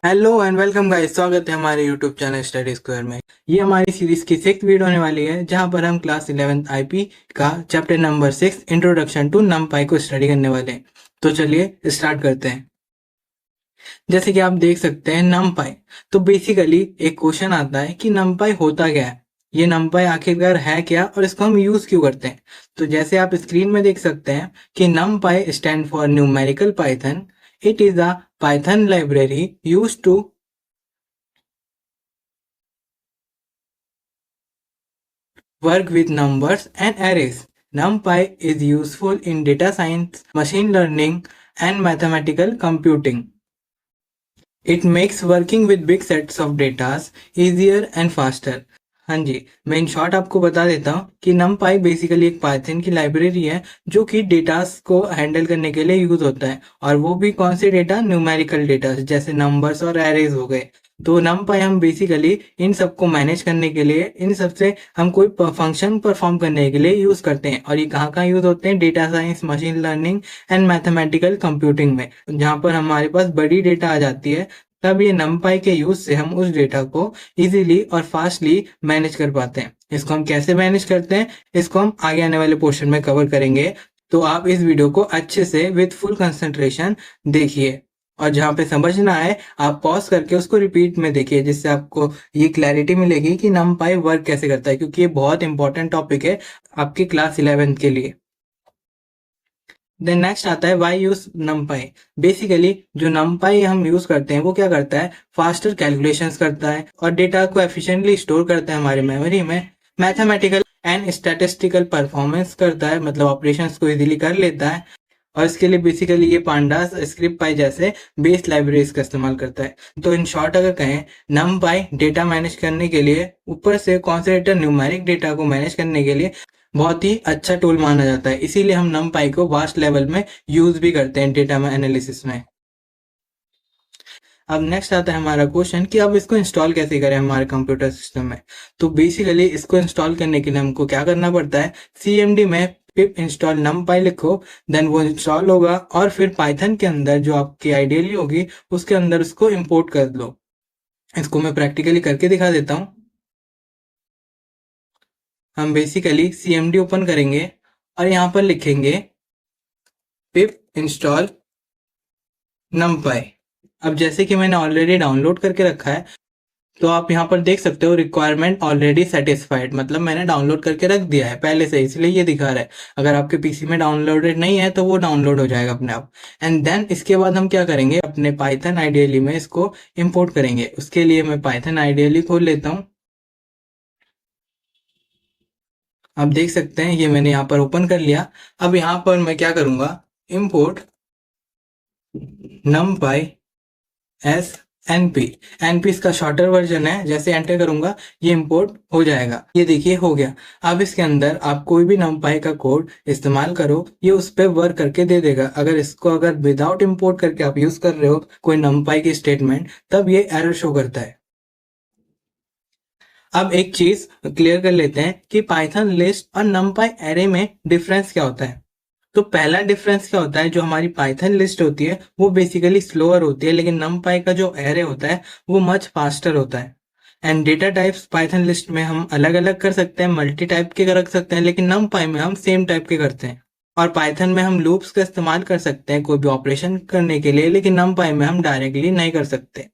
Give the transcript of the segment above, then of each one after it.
Hello and welcome guys, स्वागत है हमारे यूट्यूब चैनल स्टडी स्क्वायर में। ये हमारी सीरीज की 6th वीडियो होने वाली है, जहां पर हम क्लास 11th आईपी का chapter number 6 introduction to NumPy को स्टडी करने वाले हैं। तो चलिए स्टार्ट करते हैं। जैसे कि आप देख सकते हैं नमपाई, तो बेसिकली एक क्वेश्चन आता है कि नमपाई होता क्या है, ये नमपाई आखिरकार है क्या और इसको हम यूज क्यों करते हैं। तो जैसे आप स्क्रीन में देख सकते हैं कि NumPy stand for numerical Python. It is a Python library use to work with numbers and arrays. NumPy is useful in data science, machine learning, and mathematical computing. It makes working with big sets of data easier and faster. हाँ जी, मैं in short आपको बता देता हूँ कि NumPy basically एक Python की library है जो कि डेटास को हैंडल करने के लिए यूज होता है, और वो भी कौन से डेटा, न्यूमेरिकल डेटा जैसे नंबर्स और एरेज हो गए। तो NumPy हम बेसिकली इन सबको मैनेज करने के लिए, इन सबसे हम कोई फंक्शन परफॉर्म करने के लिए यूज करते हैं। और ये कहाँ कहाँ यूज होते हैं, data science, machine learning and mathematical computing में, जहाँ पर हमारे पास बड़ी डेटा आ जाती है। तब ये NumPy के यूज से हम उस डेटा को इजीली और फास्टली मैनेज कर पाते हैं। इसको हम कैसे मैनेज करते हैं, इसको हम आगे आने वाले पोर्शन में कवर करेंगे। तो आप इस वीडियो को अच्छे से विद फुल कंसंट्रेशन देखिए, और जहाँ पे समझ ना आए आप पॉज करके उसको रिपीट में देखिए, जिससे आपको ये क्लैरिटी मिलेगी कि NumPy वर्क कैसे करता है, क्योंकि ये बहुत इंपॉर्टेंट टॉपिक है आपकी क्लास 11th के लिए। देन नेक्स्ट आता है वाई यूज NumPy। बेसिकली जो NumPy हम यूज करते हैं वो क्या करता है, फास्टर कैलकुलेशंस करता है और डेटा को एफिशिएंटली स्टोर करता है हमारी मेमोरी में। मैथमेटिकल एंड स्टैटिस्टिकल परफॉर्मेंस करता है, मतलब ऑपरेशंस को इजीली कर लेता है। और इसके लिए बेसिकली ये पांडास, स्क्रिप्ट पाई जैसे बेस लाइब्रेरीज का इस्तेमाल करता है। तो इन शॉर्ट अगर कहें, NumPy डेटा मैनेज करने के लिए, ऊपर से कौन से डेटा, न्यूमेरिक डेटा को मैनेज करने के लिए बहुत ही अच्छा टूल माना जाता है। इसीलिए हम NumPy को वास्ट लेवल में यूज भी करते हैं डेटा में एनालिसिस में। अब नेक्स्ट आता है हमारा क्वेश्चन कि अब इसको इंस्टॉल कैसे करें हमारे कंप्यूटर सिस्टम में। तो बेसिकली इसको इंस्टॉल करने के लिए हमको क्या करना पड़ता है, CMD में पिप इंस्टॉल NumPy लिखो, देन वो इंस्टॉल होगा, और फिर पाइथन के अंदर जो आपकी आइडियली होगी उसके अंदर उसको इंपोर्ट कर लो। इसको मैं प्रैक्टिकली करके दिखा देता हूँ। हम बेसिकली CMD ओपन करेंगे और यहाँ पर लिखेंगे पिप इंस्टॉल NumPy। अब जैसे कि मैंने ऑलरेडी डाउनलोड करके रखा है, तो आप यहाँ पर देख सकते हो रिक्वायरमेंट ऑलरेडी सेटिस्फाइड, मतलब मैंने डाउनलोड करके रख दिया है पहले से, इसलिए ये दिखा रहा है। अगर आपके पीसी में डाउनलोडेड नहीं है तो वो डाउनलोड हो जाएगा अपने आप। एंड देन इसके बाद हम क्या करेंगे, अपने पाइथन आइडियली में इसको इंपोर्ट करेंगे। उसके लिए मैं पाइथन आइडियली खोल लेता हूँ। आप देख सकते हैं ये मैंने यहाँ पर ओपन कर लिया। अब यहाँ पर मैं क्या करूँगा, import NumPy S NP. NP इसका शॉर्टर वर्जन है, जैसे एंटर करूंगा ये इंपोर्ट हो जाएगा। ये देखिए हो गया। अब इसके अंदर आप कोई भी NumPy का कोड इस्तेमाल करो, ये उस पर वर्क करके दे देगा। अगर विदाउट इंपोर्ट करके आप यूज कर रहे हो कोई NumPy की स्टेटमेंट, तब ये एरर शो करता है। अब एक चीज क्लियर कर लेते हैं कि पाइथन लिस्ट और NumPy एरे में डिफरेंस क्या होता है। तो पहला डिफरेंस क्या होता है, जो हमारी पाइथन लिस्ट होती है वो बेसिकली स्लोअर होती है, लेकिन NumPy का जो एरे होता है वो मच फास्टर होता है। And data types Python list में हम अलग अलग कर सकते हैं, मल्टी टाइप के रख सकते हैं, लेकिन NumPy में हम सेम टाइप के करते हैं। और पाइथन में हम लूप्स का इस्तेमाल कर सकते हैं कोई भी ऑपरेशन करने के लिए, लेकिन NumPy में हम डायरेक्टली नहीं कर सकते।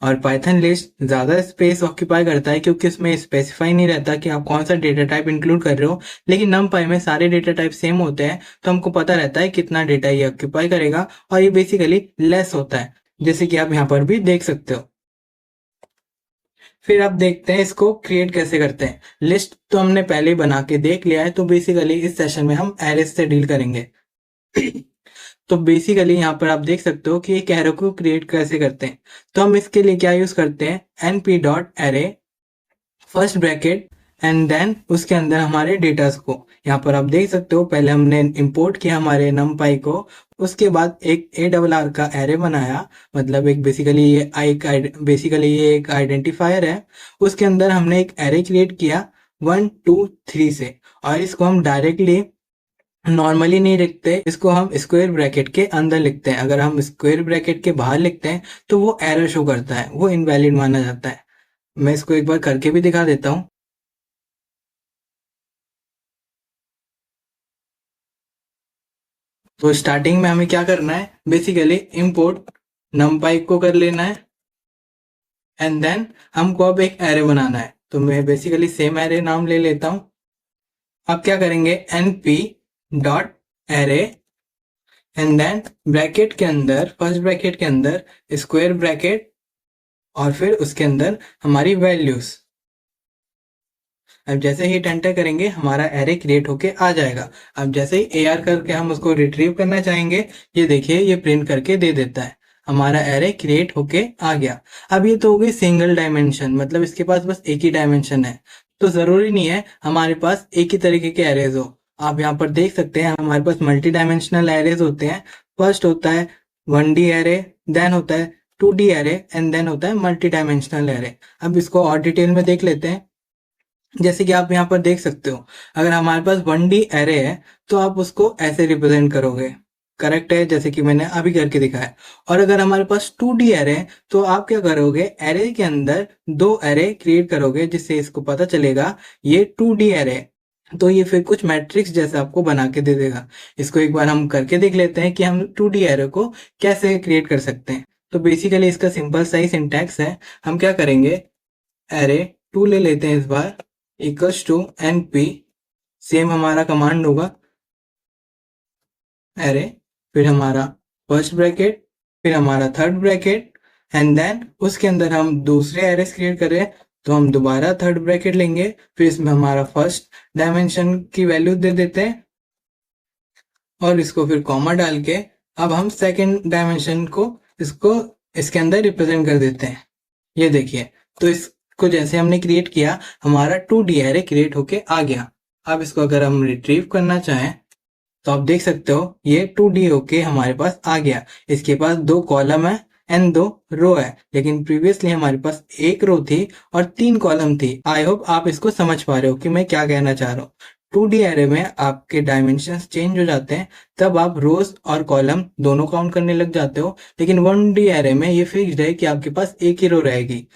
और पाइथन लिस्ट ज़्यादा स्पेस ऑक्यूपाई करता है, क्योंकि उसमें स्पेसिफाई नहीं रहता कि आप कौन सा डेटा टाइप इंक्लूड कर रहे हो। लेकिन NumPy में सारे डेटा टाइप सेम होते हैं, तो हमको पता रहता है कितना डेटा ये ऑक्यूपाई करेगा, और ये बेसिकली लेस होता है, जैसे कि आप यहाँ पर भी देख सकते हो। फिर आप देखते हैं इसको क्रिएट कैसे करते हैं। लिस्ट तो हमने पहले ही बना के देख लिया है, तो बेसिकली इस सेशन में हम एरेस से डील करेंगे। तो बेसिकली यहाँ पर आप देख सकते हो कि एक एरे को क्रिएट कैसे करते हैं। तो हम इसके लिए क्या यूज करते हैं, np.array first bracket and then उसके अंदर हमारे डेटास को। यहाँ पर आप देख सकते हो पहले हमने इंपोर्ट किया हमारे NumPy को, उसके बाद एक ARR का एरे बनाया, मतलब एक बेसिकली ये एक आइडेंटिफायर है। उसके अंदर हमने एक एरे क्रिएट किया 1 2 3 से, और इसको हम डायरेक्टली नॉर्मली नहीं लिखते इसको, हम स्क्वायर ब्रैकेट के अंदर लिखते हैं। अगर हम स्क्वायर ब्रैकेट के बाहर लिखते हैं तो वो एरर शो करता है, वो इनवैलिड माना जाता है। मैं इसको एक बार करके भी दिखा देता हूँ। तो स्टार्टिंग में हमें क्या करना है, बेसिकली इंपोर्ट numpy को कर लेना है, एंड देन हमको अब एक एरे बनाना है। तो मैं बेसिकली सेम एरे नाम ले लेता हूँ। अब क्या करेंगे, np dot array, and then bracket के अंदर, फर्स्ट ब्रैकेट के अंदर स्क्वायर ब्रैकेट, और फिर उसके अंदर हमारी वैल्यूज। अब जैसे ही एंटर करेंगे हमारा एरे क्रिएट होके आ जाएगा। अब जैसे ही AR करके हम उसको रिट्रीव करना चाहेंगे, ये देखिए ये प्रिंट करके दे देता है, हमारा एरे क्रिएट होके आ गया। अब ये तो हो गई सिंगल डायमेंशन, मतलब इसके पास बस एक ही डायमेंशन है। तो जरूरी नहीं है हमारे पास एक ही तरीके के एरेज हो। आप यहाँ पर देख सकते हैं हमारे पास मल्टी डायमेंशनल एरेज होते हैं। फर्स्ट होता है 1D एरे, देन होता है 2D एरे, एंड देन होता है मल्टी डायमेंशनल एरे। अब इसको और डिटेल में देख लेते हैं। जैसे कि आप यहाँ पर देख सकते हो, अगर हमारे पास 1D एरे है तो आप उसको ऐसे रिप्रेजेंट करोगे, करेक्ट है, जैसे कि मैंने अभी करके दिखाया। और अगर हमारे पास 2D एरे है तो आप क्या करोगे, एरे के अंदर दो एरे क्रिएट करोगे, जिससे इसको पता चलेगा ये 2D एरे है। तो ये फिर कुछ मैट्रिक्स जैसे आपको बना के दे देगा। इसको एक बार हम करके देख लेते हैं कि हम 2D एरे को कैसे क्रिएट कर सकते हैं। तो बेसिकली इसका सिंपल सा ही सिंटैक्स है। हम क्या करेंगे, एरे 2 ले लेते हैं इस बार, इक्वल्स टू np, सेम हमारा कमांड होगा एरे, फिर हमारा फर्स्ट ब्रैकेट, फिर हमारा थर्ड ब्रैकेट, एंड देन उसके अंदर हम दूसरे एरेस क्रिएट कर रहे हैं तो हम दोबारा थर्ड ब्रैकेट लेंगे, फिर इसमें हमारा फर्स्ट डायमेंशन की वैल्यू दे देते हैं और इसको फिर कॉमा डाल के अब हम सेकंड डायमेंशन को इसको इसके अंदर रिप्रेजेंट कर देते हैं। ये देखिए, तो इसको जैसे हमने क्रिएट किया हमारा 2D एरे क्रिएट होके आ गया। अब इसको अगर हम रिट्रीव करना चाहें तो आप देख सकते हो ये 2D होके हमारे पास आ गया। इसके पास दो कॉलम है एंड दो रो है, लेकिन प्रीवियसली हमारे पास एक रो थी और 3 कॉलम थी। आई होप आप इसको समझ पा रहे हो कि मैं क्या कहना चाह रहा हूँ। 2D एरे में आपके डायमेंशंस चेंज हो जाते हैं, तब आप रोज और कॉलम दोनों काउंट करने लग जाते हो, लेकिन 1D एरे में ये फिक्स्ड है कि आपके पास एक ही रो रहेगी।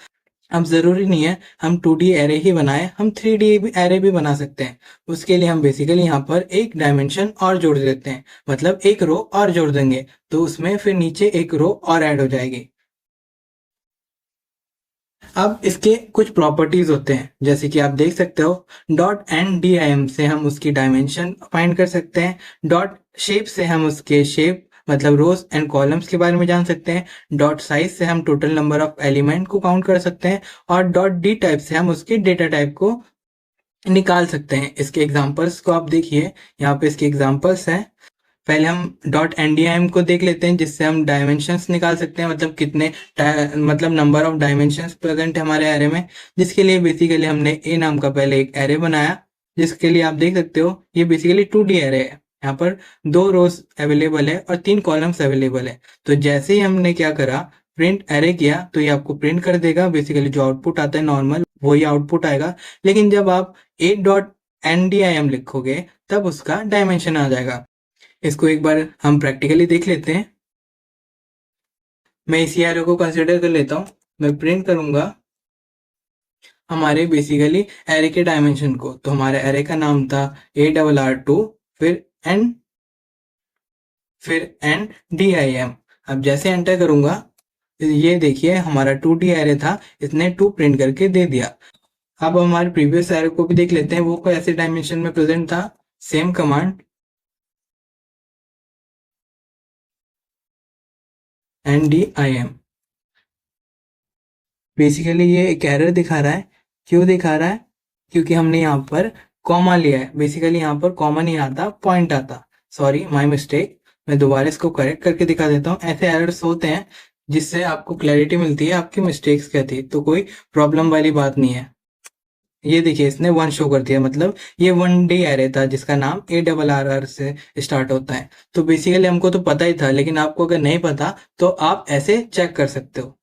अब ज़रूरी नहीं है हम 2D एरे ही बनाएं, हम 3D एरे भी बना सकते हैं। उसके लिए हम बेसिकली यहाँ पर एक डायमेंशन और जोड़ देते हैं, मतलब एक रो और जोड़ देंगे, तो उसमें फिर नीचे एक रो और ऐड हो जाएगी। अब इसके कुछ प्रॉपर्टीज होते हैं, जैसे कि आप देख सकते हो डॉट एंड DIM से हम उसकी डायमेंशन फाइंड कर सकते हैं। डॉट शेप से हम उसके शेप मतलब रोज एंड कॉलम्स के बारे में जान सकते हैं। डॉट साइज से हम टोटल नंबर ऑफ एलिमेंट को काउंट कर सकते हैं। और डॉट D टाइप से हम उसके डेटा टाइप को निकाल सकते हैं। इसके एग्जांपल्स को आप देखिए, यहाँ पे इसके एग्जांपल्स हैं। पहले हम डॉट NDIM को देख लेते हैं, जिससे हम डायमेंशंस निकाल सकते हैं, मतलब कितने मतलब नंबर ऑफ डायमेंशंस प्रेजेंट है हमारे एरे में। जिसके लिए बेसिकली हमने ए नाम का पहले एक एरे बनाया, जिसके लिए आप देख सकते हो ये बेसिकली 2D एरे है। यहाँ पर दो रोज अवेलेबल है और 3 कॉलम्स अवेलेबल है। तो जैसे ही हमने क्या करा, प्रिंट एरे किया, तो ये आपको प्रिंट कर देगा। बेसिकली जो आउटपुट आता है नॉर्मल वही आउटपुट आएगा, लेकिन जब आप ए डॉट NDIM लिखोगे तब उसका डायमेंशन आ जाएगा। इसको एक बार हम प्रैक्टिकली देख लेते हैं। मैं इसी एरो को कंसिडर कर लेता हूँ। मैं प्रिंट करूंगा हमारे बेसिकली एरे के डायमेंशन को। तो हमारे एरे का नाम था ARR2, फिर NDIM। अब जैसे एंटर करूंगा, ये देखिए हमारा 2D एरे था, इसने 2 प्रिंट करके दे दिया। अब हमारे प्रीवियस एरे को भी देख लेते हैं, वो कैसे डायमेंशन में प्रेजेंट था। Same command NDIM। बेसिकली ये एक एरर दिखा रहा है। क्यों दिखा रहा है? क्योंकि हमने यहाँ पर कॉमा लिया है। बेसिकली यहाँ पर कॉमा नहीं आता, पॉइंट आता। Sorry, my mistake. मैं दोबारा इसको करेक्ट करके दिखा देता हूँ। ऐसे एरर्स होते हैं जिससे आपको क्लैरिटी मिलती है आपकी मिस्टेक्स क्या थी, तो कोई प्रॉब्लम वाली बात नहीं है। ये देखिए इसने 1 शो कर दिया, मतलब ये 1D एरे था जिसका नाम ARR से स्टार्ट होता है। तो बेसिकली हमको तो पता ही था, लेकिन आपको अगर नहीं पता तो आप ऐसे चेक कर सकते हो।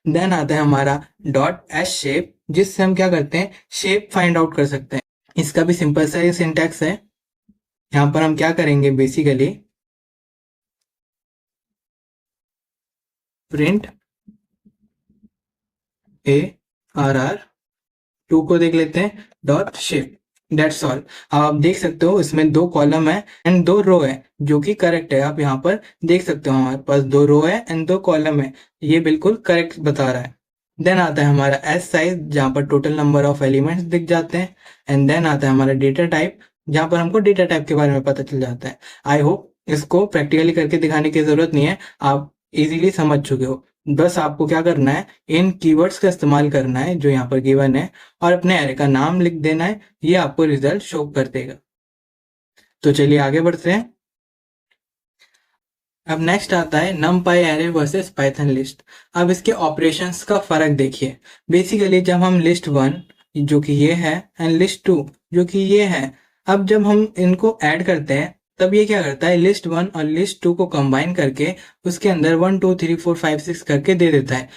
देन आता है हमारा डॉट एस शेप, जिससे हम क्या करते हैं, शेप फाइंड आउट कर सकते हैं। इसका भी सिंपल सा ये सिंटैक्स है। यहाँ पर हम क्या करेंगे बेसिकली, प्रिंट ARR2 को देख लेते हैं डॉट शिफ्ट, डेट्स ऑल। अब आप देख सकते हो इसमें 2 कॉलम है एंड 2 रो है, जो कि करेक्ट है। आप यहाँ पर देख सकते हो हमारे पास 2 रो है एंड 2 कॉलम है, ये बिल्कुल करेक्ट बता रहा है। देन आता है हमारा एस साइज, जहाँ पर टोटल नंबर ऑफ एलिमेंट्स दिख जाते हैं। एंड देन आता है हमारा डेटा टाइप, जहाँ पर हमको डेटा टाइप के बारे में पता चल जाता है। आई होप इसको प्रैक्टिकली करके दिखाने की जरूरत नहीं है, आप इजीली समझ चुके हो। बस आपको क्या करना है, इन कीवर्ड्स का इस्तेमाल करना है जो यहाँ पर गिवन है, और अपने एरे का नाम लिख देना है, ये आपको रिजल्ट शो कर देगा। तो चलिए आगे बढ़ते हैं। अब नेक्स्ट आता है numpy array versus Python list. अब इसके ऑपरेशंस का फर्क देखिए। बेसिकली जब हम लिस्ट 1 जो कि ये है एंड लिस्ट 2 जो कि ये है, अब जब हम इनको ऐड करते हैं तब ये क्या करता है, लिस्ट 1 और लिस्ट 2 को कंबाइन करके उसके अंदर 1 2 3 4 5 6 करके दे देता है।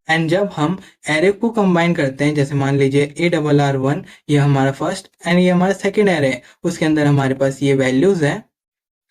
एंड जब हम एरे को कंबाइन करते हैं, जैसे मान लीजिए ARR1 ये हमारा फर्स्ट एंड ये हमारा सेकेंड एरे है, उसके अंदर हमारे पास ये वैल्यूज है,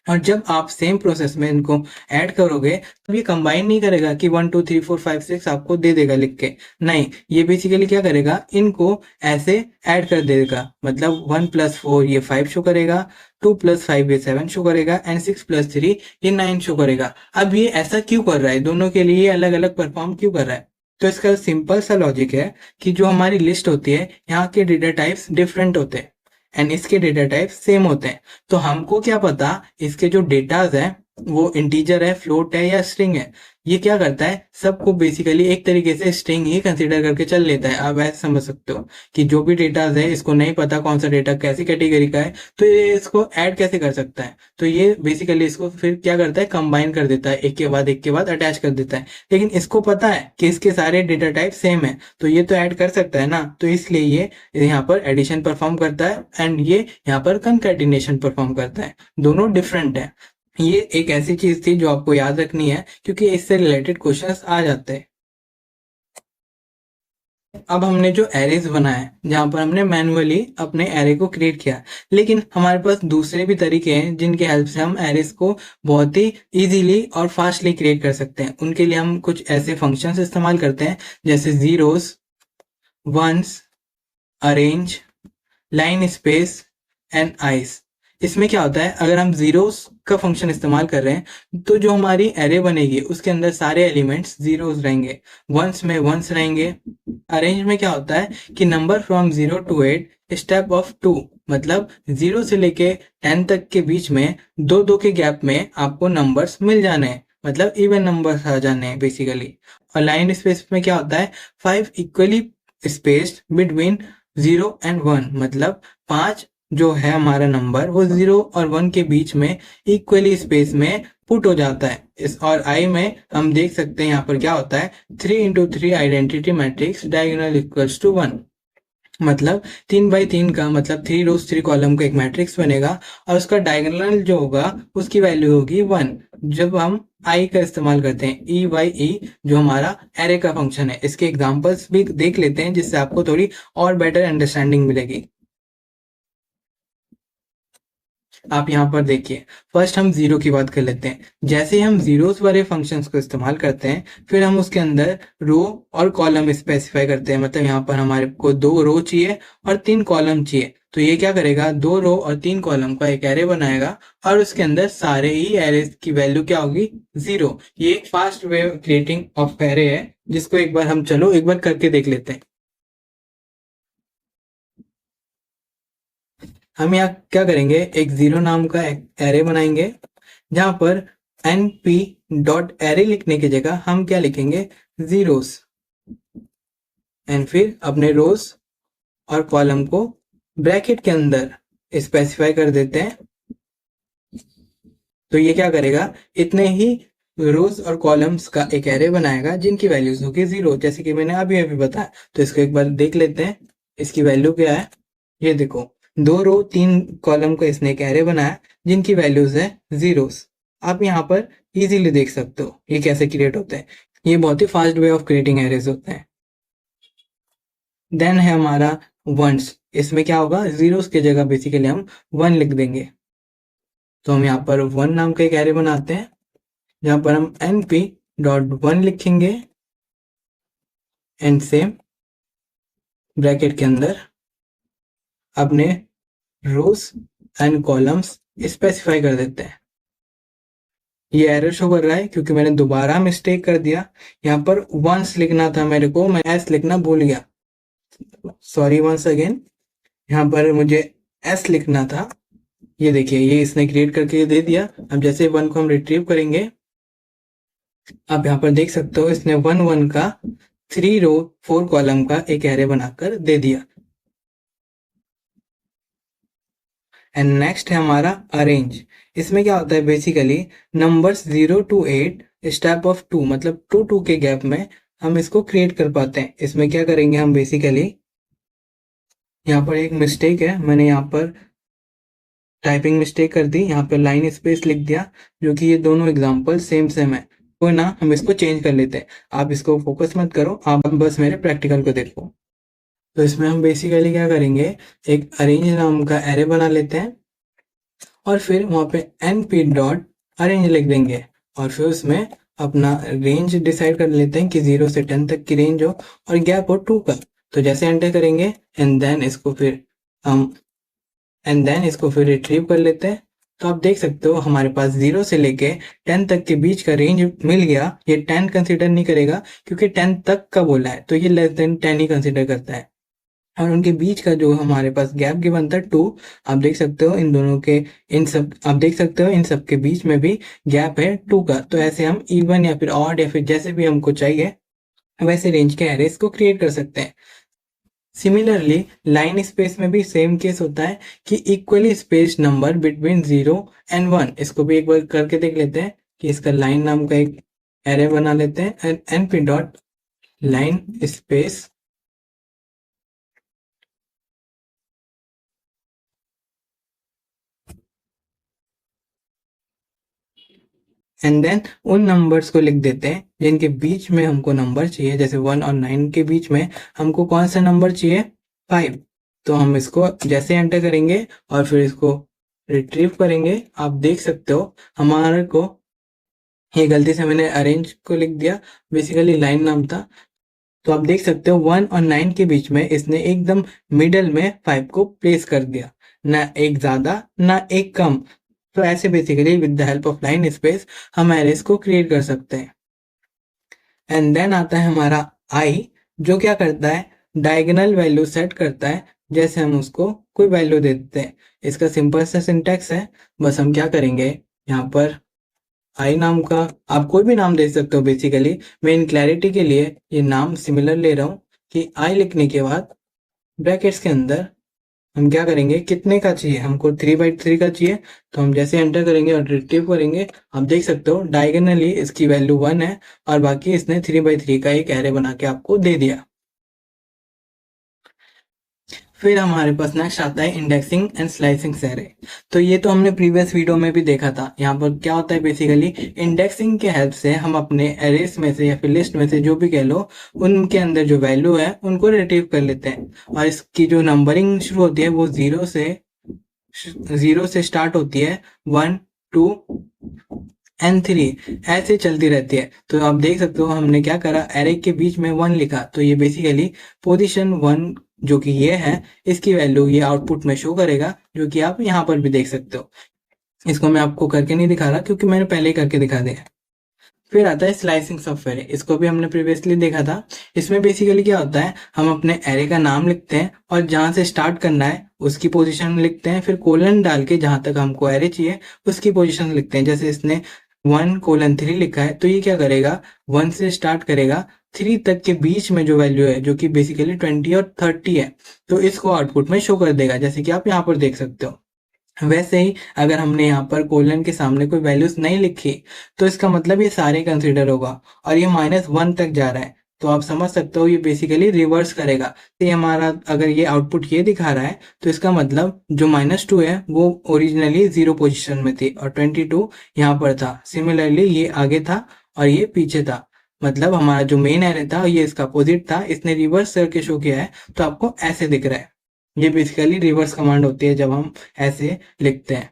और जब आप सेम प्रोसेस में इनको ऐड करोगे तो ये कंबाइन नहीं करेगा कि 1 2 3 4 5 6 आपको दे देगा लिख के। नहीं, ये बेसिकली क्या करेगा, इनको ऐसे ऐड कर देगा। मतलब 1 + 4 ये 5 शो करेगा, 2 + 5 ये 7 शो करेगा एंड 6 + 3 ये 9 शो करेगा। अब ये ऐसा क्यों कर रहा है, दोनों के लिए अलग अलग परफॉर्म क्यों कर रहा है? तो इसका सिंपल सा लॉजिक है कि जो हमारी लिस्ट होती है, यहाँ के डेटा टाइप्स डिफरेंट होते हैं एंड इसके डेटा टाइप सेम होते हैं। तो हमको क्या पता इसके जो डेटाज है वो इंटीजर है, फ्लोट है या स्ट्रिंग है। ये क्या करता है, सबको बेसिकली एक तरीके से स्ट्रिंग ही कंसीडर करके चल लेता है। आप ऐसे समझ सकते हो कि जो भी डेटाज है, इसको नहीं पता कौन सा डेटा कैसी कैटेगरी का है, तो ये इसको ऐड कैसे कर सकता है। तो ये बेसिकली इसको फिर क्या करता है, कंबाइन कर देता है, एक के बाद अटैच कर देता है। लेकिन इसको पता है कि इसके सारे डेटा टाइप सेम है, तो ये तो ऐड कर सकता है ना, तो इसलिए ये यहाँ पर एडिशन परफॉर्म करता है एंड ये यहाँ पर कंकैटिनेशन परफॉर्म करता है। दोनों डिफरेंट है। ये एक ऐसी चीज थी जो आपको याद रखनी है, क्योंकि इससे रिलेटेड क्वेश्चंस आ जाते हैं। अब हमने जो एरेज बनाए, जहां पर हमने मैन्युअली अपने एरे को क्रिएट किया, लेकिन हमारे पास दूसरे भी तरीके हैं जिनके हेल्प से हम एरेज को बहुत ही इजीली और फास्टली क्रिएट कर सकते हैं। उनके लिए हम कुछ ऐसे फंक्शंस इस्तेमाल करते हैं, जैसे zeros, ones, arange, line space and eyes. इसमें क्या होता है, अगर हम जीरोस का फंक्शन इस्तेमाल कर रहे हैं तो जो हमारी एरे बनेगी उसके अंदर सारे एलिमेंट्स जीरोस रहेंगे, वंस में वंस रहेंगे। अरेंज में क्या होता है कि number from 0 to 8 step of 2, मतलब 0 से लेके 10 तक के बीच में दो दो के गैप में आपको नंबर्स मिल जाने हैं, मतलब इवन नंबर्स आ जाने हैं बेसिकली। और लाइन स्पेस में क्या होता है, 5 इक्वली स्पेस्ड बिटवीन 0 and 1, मतलब 5 जो है हमारा नंबर वो 0 और 1 के बीच में इक्वली स्पेस में पुट हो जाता है। इस और आई में हम देख सकते हैं यहाँ पर क्या होता है, 3 × 3 identity matrix diagonal equals to 1, मतलब 3 × 3 का मतलब 3 रोज 3 कॉलम का एक मैट्रिक्स बनेगा और उसका डायगोनल जो होगा उसकी वैल्यू होगी 1। जब हम आई का इस्तेमाल करते हैं, EYE जो हमारा एरे का फंक्शन है, इसके एग्जांपल्स भी देख लेते हैं जिससे आपको थोड़ी और बेटर अंडरस्टैंडिंग मिलेगी। आप यहाँ पर देखिए, फर्स्ट हम जीरो की बात कर लेते हैं। जैसे ही हम जीरोस वाले फंक्शंस को इस्तेमाल करते हैं, फिर हम उसके अंदर रो और कॉलम स्पेसिफाई करते हैं। मतलब यहाँ पर हमारे को 2 रो चाहिए और 3 कॉलम चाहिए, तो ये क्या करेगा, 2 रो और 3 कॉलम का एक एरे बनाएगा और उसके अंदर सारे ही एरे की वैल्यू क्या होगी, 0। ये एक fast way creating of array है, जिसको एक बार हम चलो एक बार करके देख लेते हैं। हम यहाँ क्या करेंगे, एक 0 नाम का एरे बनाएंगे, जहां पर np.array लिखने की जगह हम क्या लिखेंगे, जीरोस, एंड फिर अपने रोज और कॉलम को ब्रैकेट के अंदर स्पेसिफाई कर देते हैं। तो ये क्या करेगा, इतने ही रोज और कॉलम्स का एक एरे बनाएगा जिनकी वैल्यूज होगी 0, जैसे कि मैंने अभी अभी बताया। तो इसको एक बार देख लेते हैं, इसकी वैल्यू क्या है। ये देखो, 2 रो 3 कॉलम का इसने एक एरे बनाया जिनकी वैल्यूज है जीरोस। आप यहाँ पर इजीली देख सकते हो ये कैसे क्रिएट होते हैं। ये बहुत ही fast way of creating arrays होते हैं। देन है हमारा वंस, इसमें क्या होगा, जीरोस की जगह बेसिकली हम 1 लिख देंगे। तो हम यहाँ पर 1 नाम का एक एरे बनाते हैं, जहाँ पर हम np.1 लिखेंगे एंड सेम ब्रैकेट के अंदर अपने रोज एंड कॉलम्स स्पेसिफाई कर देते हैं। ये एरर शो कर रहा है क्योंकि मैंने दोबारा मिस्टेक कर दिया। यहाँ पर वंस लिखना था मेरे को, मैं एस लिखना भूल गया। सॉरी वंस अगेन, यहाँ पर मुझे एस लिखना था। ये देखिए, ये इसने क्रिएट करके दे दिया। अब जैसे 1 को हम रिट्रीव करेंगे, आप यहाँ पर देख सकते हो इसने 1 का 3 रो 4 कॉलम का एक एरे बनाकर दे दिया। एंड नेक्स्ट है हमारा अरेंज। इसमें क्या होता है, basically numbers 0 to 8 step of 2, मतलब 2 के गैप में हम इसको क्रिएट कर पाते हैं। इसमें क्या करेंगे हम, बेसिकली यहाँ पर एक मिस्टेक है, मैंने यहाँ पर टाइपिंग मिस्टेक कर दी, यहाँ पे लाइन स्पेस लिख दिया, जो कि ये दोनों एग्जांपल सेम सेम है। कोई ना, हम इसको चेंज कर लेते हैं। आप इसको फोकस मत करो, आप बस मेरे प्रैक्टिकल को देखो। तो इसमें हम बेसिकली क्या करेंगे, एक अरेंज नाम का एरे बना लेते हैं और फिर वहाँ पे np.arrange लिख देंगे और फिर उसमें अपना रेंज डिसाइड कर लेते हैं कि 0 से 10 तक की रेंज हो और गैप हो 2 का। तो जैसे एंटर करेंगे एंड देन इसको फिर रिट्रीव कर लेते हैं। तो आप देख सकते हो हमारे पास 0 से लेके 10 तक के बीच का रेंज मिल गया। ये 10 कंसीडर नहीं करेगा क्योंकि 10 तक का बोला है, तो ये लेस देन 10 ही कंसीडर करता है। और उनके बीच का जो हमारे पास गैप गिवन था 2, आप देख सकते हो इन दोनों के आप देख सकते हो इन सब के बीच में भी गैप है 2 का। तो ऐसे हम इवन या फिर ऑड या फिर जैसे भी हमको चाहिए वैसे रेंज के एरेस को क्रिएट कर सकते हैं। सिमिलरली लाइन स्पेस में भी सेम केस होता है कि equally space number between 0 and 1। इसको भी एक बार करके देख लेते हैं कि इसका लाइन नाम का एक एरे बना लेते हैं and np.line space and then उन नंबर्स को लिख देते हैं जिनके बीच में हमको नंबर चाहिए। जैसे 1 और 9 के बीच में हमको कौन सा नंबर चाहिए, 5। तो हम इसको जैसे एंटर करेंगे और फिर इसको रिट्रीव करेंगे, आप देख सकते हो हमारे को ये गलती से मैंने अरेंज को लिख दिया, बेसिकली लाइन नाम था। तो आप देख सकते हो 1 और 9 के बीच में इसने एकदम मिडल में 5 को प्लेस कर दिया, ना एक ज्यादा ना एक कम। तो ऐसे basically with the help of line space हम एरेस को क्रिएट कर सकते हैं। एंड देन आता है हमारा आई, जो क्या करता है, डायगोनल वैल्यू सेट करता है। जैसे हम उसको कोई वैल्यू दे देते हैं, इसका सिंपल सा सिंटैक्स है। बस हम क्या करेंगे, यहाँ पर आई नाम का आप कोई भी नाम दे सकते हो। बेसिकली मैं इन क्लैरिटी के लिए ये नाम सिमिलर ले रहा हूँ कि आई लिखने के बाद ब्रैकेट्स के अंदर हम क्या करेंगे, कितने का चाहिए हमको, 3/3 का चाहिए। तो हम जैसे एंटर करेंगे और रिट्रीव करेंगे, आप देख सकते हो डायगोनली इसकी वैल्यू 1 है और बाकी इसने 3/3 का एक एरे बना के आपको दे दिया। फिर हमारे पास नेक्स्ट आता है इंडेक्सिंग एंड स्लाइसिंग एरे। तो ये तो हमने प्रीवियस वीडियो में भी देखा था। यहाँ पर क्या होता है, बेसिकली इंडेक्सिंग के हेल्प से हम अपने एरेस में से या फिर लिस्ट में से जो भी कह लो, उनके अंदर जो वैल्यू है उनको रिट्रीव कर लेते हैं। और इसकी जो नंबरिंग शुरू होती है वो 0 से स्टार्ट होती है, 1 2 एंड 3 ऐसे चलती रहती है। तो आप देख सकते हो हमने क्या करा, एरे के बीच में 1 लिखा, तो ये बेसिकली पोजीशन 1 जो कि ये है, इसकी वैल्यू ये आउटपुट में शो करेगा, जो कि आप यहाँ पर भी देख सकते हो। इसको मैं आपको करके नहीं दिखा रहा क्योंकि मैंने पहले ही करके दिखा दिया। फिर आता है स्लाइसिंग सॉफ्टवेयर, इसको भी हमने प्रीवियसली देखा था। इसमें बेसिकली क्या होता है, हम अपने एरे का नाम लिखते हैं और जहां से स्टार्ट करना है उसकी पोजीशन लिखते हैं, फिर कोलन डाल के जहां तक हमको एरे चाहिए उसकी पोजीशन लिखते हैं। जैसे इसने 1:3 लिखा है, तो ये क्या करेगा, 1 से स्टार्ट करेगा, 3 तक के बीच में जो वैल्यू है, जो कि बेसिकली 20 और 30 है, तो इसको आउटपुट में शो कर देगा, जैसे कि आप यहाँ पर देख सकते हो। वैसे ही अगर हमने यहाँ पर कोलन के सामने कोई वैल्यूज नहीं लिखी, तो इसका मतलब ये सारे कंसीडर होगा और ये -1 तक जा रहा है। तो आप समझ सकते हो ये बेसिकली रिवर्स करेगा। तो हमारा अगर ये आउटपुट ये दिखा रहा है, तो इसका मतलब जो -2 है वो ओरिजिनली 0 पोजीशन में थी और 22 यहाँ पर था। सिमिलरली ये आगे था और ये पीछे था, मतलब हमारा जो मेन एरे था ये इसका अपोजिट था, इसने रिवर्स करके शो किया है, तो आपको ऐसे दिख रहा है। ये बेसिकली रिवर्स कमांड होती है जब हम ऐसे लिखते हैं।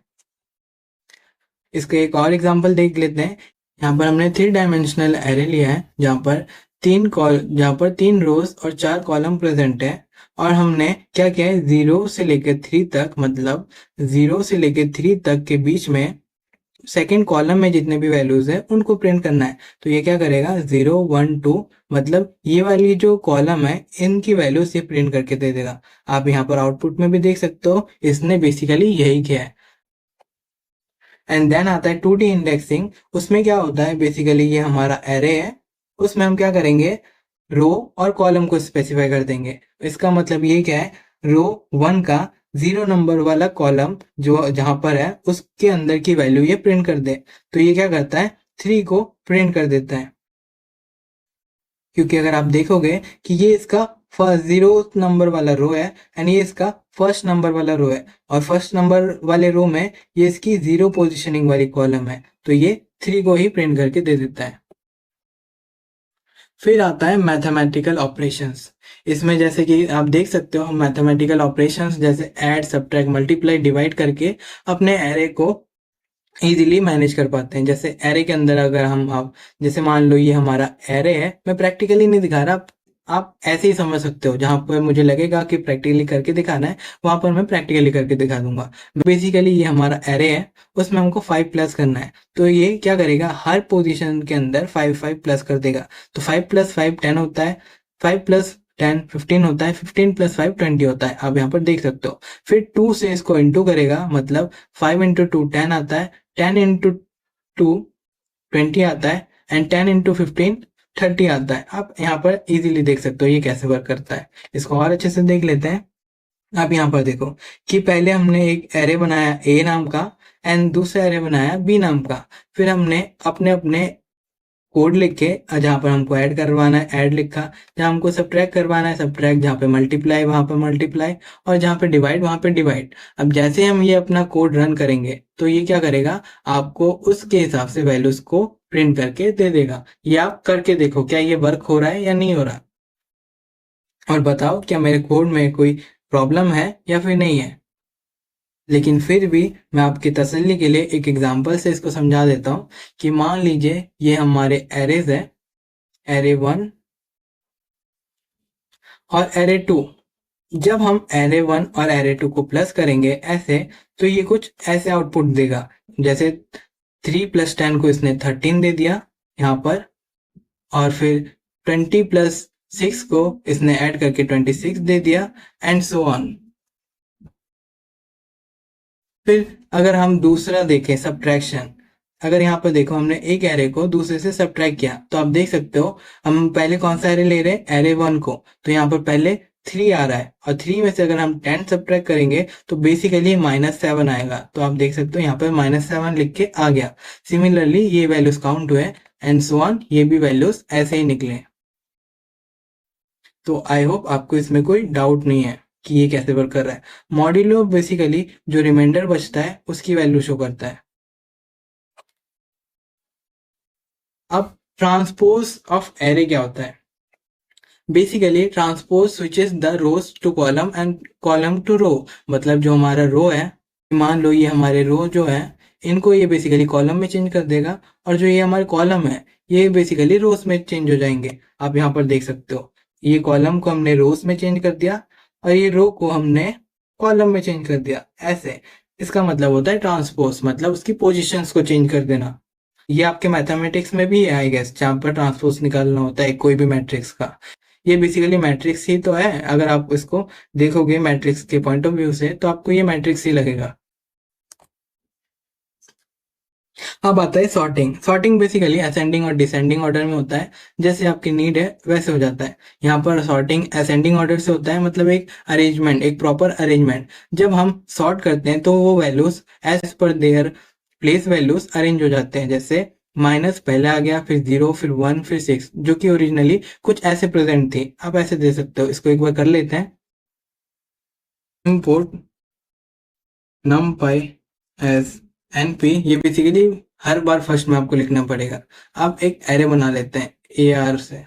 इसका एक और एग्जांपल देख लेते हैं। यहाँ पर हमने 3 डायमेंशनल एरे लिया है जहाँ पर 3 रोज और 4 कॉलम प्रेजेंट है, और हमने क्या किया है, 0 से लेकर 3 तक, मतलब 0 से लेकर 3 तक के बीच में सेकंड कॉलम में जितने भी वैल्यूज है उनको प्रिंट करना है। तो ये क्या करेगा, 0 1 2, मतलब ये वाली जो कॉलम है इनकी वैल्यूज ये प्रिंट करके दे देगा। आप यहाँ पर आउटपुट में भी देख सकते हो, इसने बेसिकली यही किया है। एंड देन आता है 2D इंडेक्सिंग। उसमें क्या होता है, बेसिकली ये हमारा एरे है, उसमें हम क्या करेंगे, रो और कॉलम को स्पेसिफाई कर देंगे। इसका मतलब ये क्या है, रो 1 का 0 नंबर वाला कॉलम जो जहां पर है उसके अंदर की वैल्यू ये प्रिंट कर दे। तो ये क्या करता है, 3 को प्रिंट कर देता है, क्योंकि अगर आप देखोगे कि ये इसका फर्स्ट 0 नंबर वाला रो है एंड ये इसका फर्स्ट नंबर वाला रो है, और फर्स्ट नंबर वाले रो में ये इसकी 0 पोजिशनिंग वाली कॉलम है, तो ये 3 को ही प्रिंट करके दे देता है। फिर आता है मैथमेटिकल ऑपरेशंस। इसमें जैसे कि आप देख सकते हो, हम मैथमेटिकल ऑपरेशंस जैसे ऐड, सब्ट्रैक्ट, मल्टीप्लाई, डिवाइड करके अपने एरे को इजीली मैनेज कर पाते हैं। जैसे एरे के अंदर अगर हम आप जैसे मान लो ये हमारा एरे है, मैं प्रैक्टिकली नहीं दिखा रहा, आप ऐसे ही समझ सकते हो। जहां पर मुझे लगेगा कि प्रैक्टिकली करके दिखाना है वहां पर मैं प्रैक्टिकली करके दिखा दूंगा। बेसिकली ये हमारा एरे है, उसमें हमको 5 प्लस करना है। तो ये क्या करेगा, हर पोजीशन के अंदर 5 5 प्लस कर देगा। तो 5 प्लस 5 10 होता है, 5 प्लस 10 15 होता है, 15 प्लस 5 20 होता है, आप यहाँ पर देख सकते हो। फिर 2 से इसको इंटू करेगा, मतलब 5 इंटू 2 10 आता है, 10 इंटू 2 20 आता है, एंड 10 इंटू 15 30 आता है। आप यहाँ पर इजीली देख सकते हो ये कैसे वर्क करता है। इसको और अच्छे से देख लेते हैं। आप यहाँ पर देखो कि पहले हमने एक एरे बनाया ए नाम का एंड दूसरा एरे बनाया बी नाम का। फिर हमने अपने अपने कोड लिख के जहाँ पर हमको ऐड करवाना है ऐड लिखा, जहाँ हमको सब्ट्रैक्ट करवाना है सब्ट्रैक्ट, जहाँ पे मल्टीप्लाई वहां पे मल्टीप्लाई, और जहाँ पे डिवाइड वहां पे डिवाइड। अब जैसे हम ये अपना कोड रन करेंगे तो ये क्या करेगा, आपको उसके हिसाब से वैल्यूज को प्रिंट करके दे देगा। ये आप करके देखो क्या ये वर्क हो रहा है या नहीं हो रहा, और बताओ क्या मेरे कोड में कोई प्रॉब्लम है या फिर नहीं है। लेकिन फिर भी मैं आपकी तसल्ली के लिए एक एग्जांपल से इसको समझा देता हूँ कि मान लीजिए ये हमारे एरेज है, एरे 1 और एरे 2। जब हम एरे 1 और एरे 2 को प्लस करेंगे ऐसे, तो ये कुछ ऐसे आउटपुट देगा। जैसे 3 प्लस 10 को इसने 13 दे दिया यहाँ पर, और फिर 20 प्लस 6 को इसने ऐड करके 26 दे दिया, एंड सो ऑन। फिर अगर हम दूसरा देखें सब्ट्रैक्शन, अगर यहाँ पर देखो हमने एक एरे को दूसरे से सब्ट्रैक्ट किया, तो आप देख सकते हो हम पहले कौन सा एरे ले रहे हैं, एरे 1 को। तो यहाँ पर पहले 3 आ रहा है, और 3 में से अगर हम 10 सब्ट्रैक्ट करेंगे तो बेसिकली -7 आएगा। तो आप देख सकते हो यहाँ पर -7 लिख के आ गया। सिमिलरली ये वैल्यूज काउंट हुए एंड सो ऑन, ये भी वैल्यूज ऐसे ही निकले। तो आई होप आपको इसमें कोई डाउट नहीं है कि ये कैसे वर्क कर रहा है। मॉड्यूलो बेसिकली जो रिमाइंडर बचता है उसकी वैल्यू शो करता है। अब ट्रांसपोज ऑफ एरे क्या होता है, basically transpose switches the rows to column and column to row. मतलब जो हमारा रो है, मान लो ये हमारे रो जो है इनको ये बेसिकली कॉलम में चेंज कर देगा, और जो ये हमारे कॉलम है ये बेसिकली रोज में चेंज हो जाएंगे। आप यहाँ पर देख सकते हो ये कॉलम को हमने रोज में चेंज कर दिया और ये रो को हमने कॉलम में चेंज कर दिया, ऐसे। इसका मतलब होता है ट्रांसपोज, मतलब उसकी पोजिशंस को चेंज कर देना। ये आपके मैथमेटिक्स में भी है आई गेस, जहाँ पर ट्रांसपोज निकालना होता है कोई भी मैट्रिक्स का। ये बेसिकली मैट्रिक्स ही तो है, अगर आप इसको देखोगे मैट्रिक्स के पॉइंट ऑफ व्यू से तो आपको ये मैट्रिक्स ही लगेगा। अब आता है सॉर्टिंग। सॉर्टिंग बेसिकली असेंडिंग और डिसेंडिंग ऑर्डर में होता है, जैसे आपकी नीड है वैसे हो जाता है। यहाँ पर सॉर्टिंग असेंडिंग ऑर्डर से होता है, मतलब एक अरेंजमेंट, एक प्रॉपर अरेंजमेंट। जब हम सॉर्ट करते हैं तो वो values as per their place values arrange हो जाते हैं। जैसे माइनस पहले आ गया, फिर 0, फिर 1, फिर 6, जो कि ओरिजिनली कुछ ऐसे प्रेजेंट थी। आप ऐसे दे सकते हो। इसको एक बार कर लेते हैं। इंपोर्ट numpy एज np, ये बेसिकली हर बार फर्स्ट में आपको लिखना पड़ेगा। आप एक एरे बना लेते हैं AR से,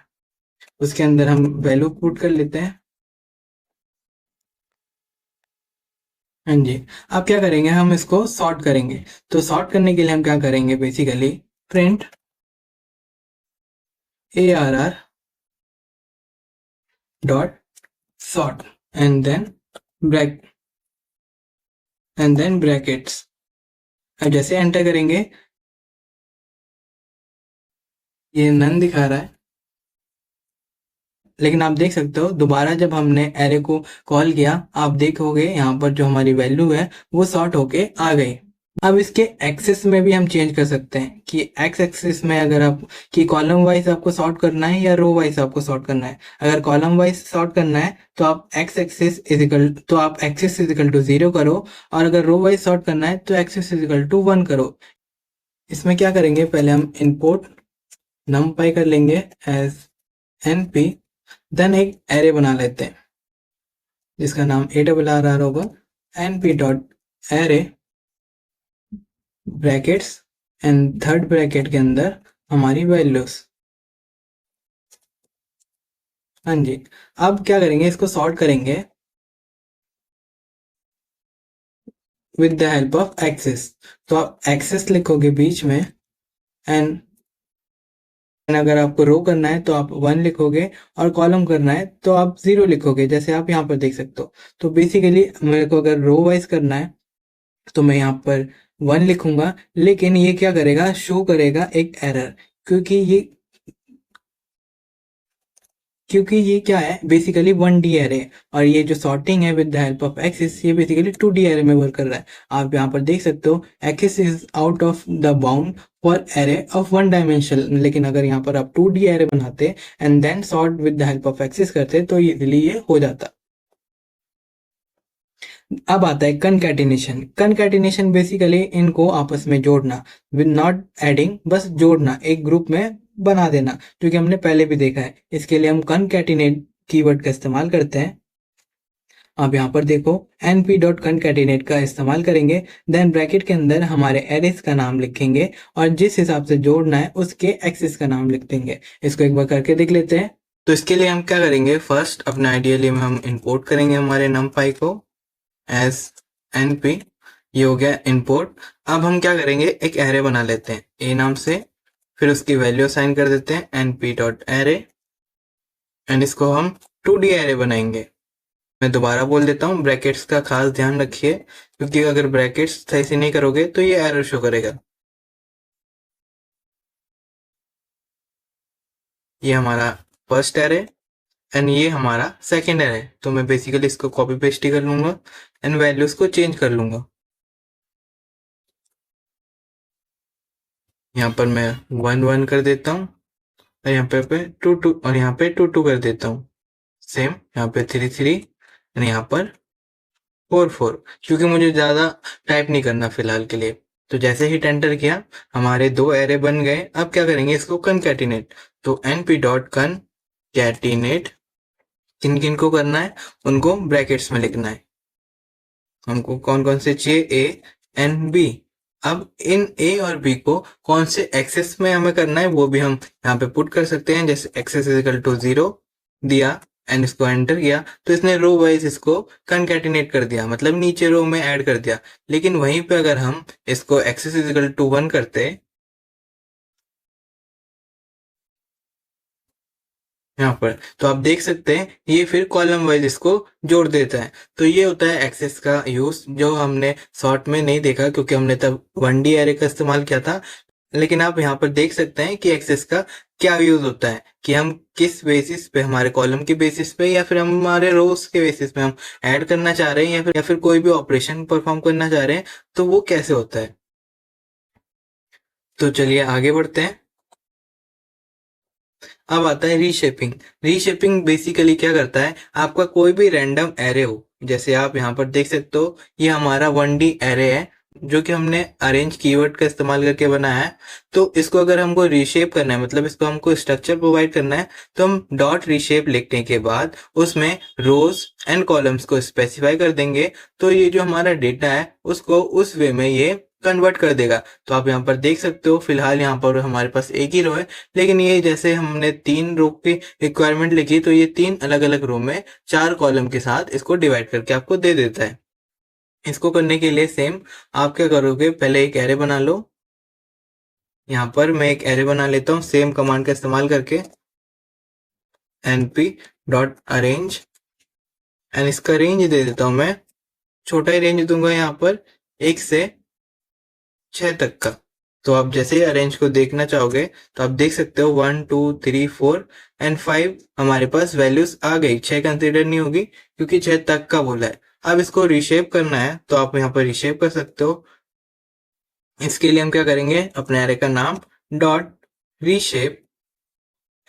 उसके अंदर हम वैल्यू पुट कर लेते हैं। हाँ जी। अब क्या करेंगे, हम इसको सॉर्ट करेंगे। तो सॉर्ट करने के लिए हम क्या करेंगे, basically print ARR dot sort and then brack and then brackets. अब जैसे एंटर करेंगे ये नन दिखा रहा है, लेकिन आप देख सकते हो दोबारा जब हमने एरे को कॉल किया, आप देखोगे यहाँ पर जो हमारी वैल्यू है वो सॉर्ट होके आ गई। अब इसके एक्सेस में भी हम चेंज कर सकते हैं कि एक्स एक्सिस में अगर आप कि कॉलम वाइज आपको सॉर्ट करना है या रो वाइज आपको सॉर्ट करना है। अगर कॉलम वाइज सॉर्ट करना है तो आप एक्सिस इजिकल टू 0 करो, और अगर रो वाइज सॉर्ट करना है तो एक्सिस इजिकल टू 1 करो। इसमें क्या करेंगे, पहले हम इंपोर्ट numpy कर लेंगे एज np, देन एक एरे बना लेते हैं जिसका नाम ARR होगा, np dot array brackets and third bracket के अंदर हमारी वैल्यूज। हाँ जी। अब क्या करेंगे, इसको सॉर्ट करेंगे with the help of axis. तो आप एक्सेस लिखोगे बीच में, एंड अगर आपको रो करना है तो आप 1 लिखोगे, और कॉलम करना है तो आप 0 लिखोगे, जैसे आप यहाँ पर देख सकते हो। तो बेसिकली मेरे को अगर रो वाइज करना है तो मैं यहाँ पर 1 लिखूंगा, लेकिन ये क्या करेगा, शो करेगा एक एरर, क्योंकि ये क्या है, बेसिकली 1D एरे। और ये जो सॉर्टिंग है with the help of axis, ये बेसिकली 2D एरे में वर्क कर रहा है। आप यहाँ पर देख सकते हो axis is out of the bound for array of 1 dimension, लेकिन अगर यहाँ पर आप 2D एरे बनाते and then sort with the help of axis करते तो इजिली ये हो जाता। अब आता है कनकैटिनेशन। कनकैटिनेशन बेसिकली इनको आपस में जोड़ना, विद नॉट एडिंग, बस जोड़ना, एक ग्रुप में बना देना, जो कि हमने पहले भी देखा है। इसके लिए हम कनकैटिनेट कीवर्ड का इस्तेमाल करते हैं। आप यहाँ पर देखो np डॉट कनकैटिनेट का इस्तेमाल करेंगे, देन ब्रैकेट के अंदर हमारे एरेस का नाम लिखेंगे, और जिस हिसाब से जोड़ना है उसके एक्सिस का नाम लिख देंगे। इसको एक बार करके देख लेते हैं। तो इसके लिए हम क्या करेंगे, फर्स्ट अपने आइडियली में हम इंपोर्ट करेंगे हमारे numpy को एज np। ये हो गया इंपोर्ट। अब हम क्या करेंगे, एक एरे बना लेते हैं ए नाम से, फिर उसकी वैल्यू असाइन कर देते हैं np डॉट एरे, एंड इसको हम 2D एरे बनाएंगे। मैं दोबारा बोल देता हूँ, ब्रैकेट्स का खास ध्यान रखिए, क्योंकि अगर ब्रैकेट्स सही से नहीं करोगे तो ये एरर शो करेगा। ये हमारा फर्स्ट एरे एंड ये हमारा सेकेंड एरे। तो मैं बेसिकली इसको कॉपी पेस्ट ही कर लूंगा एंड वैल्यूज को चेंज कर लूंगा। यहाँ पर मैं 1 1 कर देता हूँ, और यहाँ पे 2 2, और यहाँ पे 2 2 कर देता हूँ। सेम यहाँ पे 3 3, एंड यहाँ पर 4 4, क्योंकि मुझे ज्यादा टाइप नहीं करना फिलहाल के लिए। तो जैसे ही एंटर किया हमारे 2 एरे बन गए। अब क्या करेंगे, इसको कनकैटिनेट। तो np डॉट कनकैटिनेट, किन किन को करना है, उनको ब्रैकेट्स में लिखना है। हमको कौन कौन से चाहिए, ए एंड बी। अब इन ए और बी को कौन से एक्सेस में हमें करना है वो भी हम यहाँ पे पुट कर सकते हैं। जैसे एक्सेस इजिकल टू 0 दिया एंड इसको एंटर किया, तो इसने रो वाइज इसको कनकैटिनेट कर दिया, मतलब नीचे रो में ऐड कर दिया। लेकिन वहीं पे अगर हम इसको एक्सेस इजिकल टू 1 करते यहाँ पर, तो आप देख सकते हैं ये फिर कॉलम वाइज इसको जोड़ देता है। तो ये होता है एक्सेस का यूज, जो हमने शॉर्ट में नहीं देखा क्योंकि हमने तब 1D एरे का इस्तेमाल किया था। लेकिन आप यहाँ पर देख सकते हैं कि एक्सेस का क्या यूज होता है, कि हम किस बेसिस पे, हमारे कॉलम के बेसिस पे या फिर हम हमारे रोज के बेसिस पे हम ऐड करना चाह रहे हैं, या फिर कोई भी ऑपरेशन परफॉर्म करना चाह रहे हैं, तो वो कैसे होता है। तो चलिए आगे बढ़ते हैं। अब आता है रीशेपिंग। रीशेपिंग बेसिकली क्या करता है, आपका कोई भी रैंडम एरे हो, जैसे आप यहाँ पर देख सकते हो ये हमारा 1D एरे है जो कि हमने अरेंज कीवर्ड का इस्तेमाल करके बनाया है। तो इसको अगर हमको रीशेप करना है, मतलब इसको हमको स्ट्रक्चर प्रोवाइड करना है, तो हम डॉट रीशेप लिखने के बाद उसमें रोज एंड कॉलम्स को स्पेसिफाई कर देंगे। तो ये जो हमारा डेटा है उसको उस वे में ये कन्वर्ट कर देगा। तो आप यहाँ पर देख सकते हो फिलहाल यहाँ पर हमारे पास एक ही रो है, लेकिन ये जैसे हमने 3 रो की रिक्वायरमेंट लिखी, तो ये 3 अलग अलग रो में 4 कॉलम के साथ इसको डिवाइड करके आपको दे देता है। इसको करने के लिए सेम आप क्या करोगे, पहले एक एरे बना लो। यहाँ पर मैं एक एरे बना लेता हूँ सेम कमांड का इस्तेमाल करके, np.arrange, एंड इसका रेंज दे देता हूँ मैं, छोटा ही रेंज दूंगा यहाँ पर 1 से 6 तक का। तो आप जैसे ही अरेंज को देखना चाहोगे तो आप देख सकते हो 1 2 3 4 एंड 5 हमारे पास वैल्यूज आ गई। 6 कंसीडर नहीं होगी क्योंकि 6 तक का बोला है। अब इसको रिशेप करना है तो आप यहाँ पर रिशेप कर सकते हो। इसके लिए हम क्या करेंगे, अपने एरे का नाम dot reshape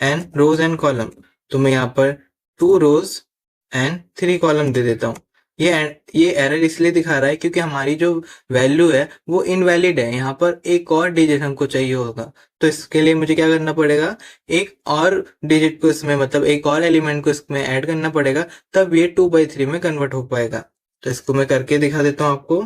and rows and column, तो मैं यहाँ पर 2 रोज एंड 3 कॉलम दे देता हूँ। ये एरर इसलिए दिखा रहा है क्योंकि हमारी जो वैल्यू है वो इनवैलिड है। यहाँ पर एक और डिजिट हमको चाहिए होगा, तो इसके लिए मुझे क्या करना पड़ेगा, एक और डिजिट को इसमें, मतलब एक और एलिमेंट को इसमें ऐड करना पड़ेगा, तब ये 2/3 में कन्वर्ट हो पाएगा। तो इसको मैं करके दिखा देता हूँ आपको।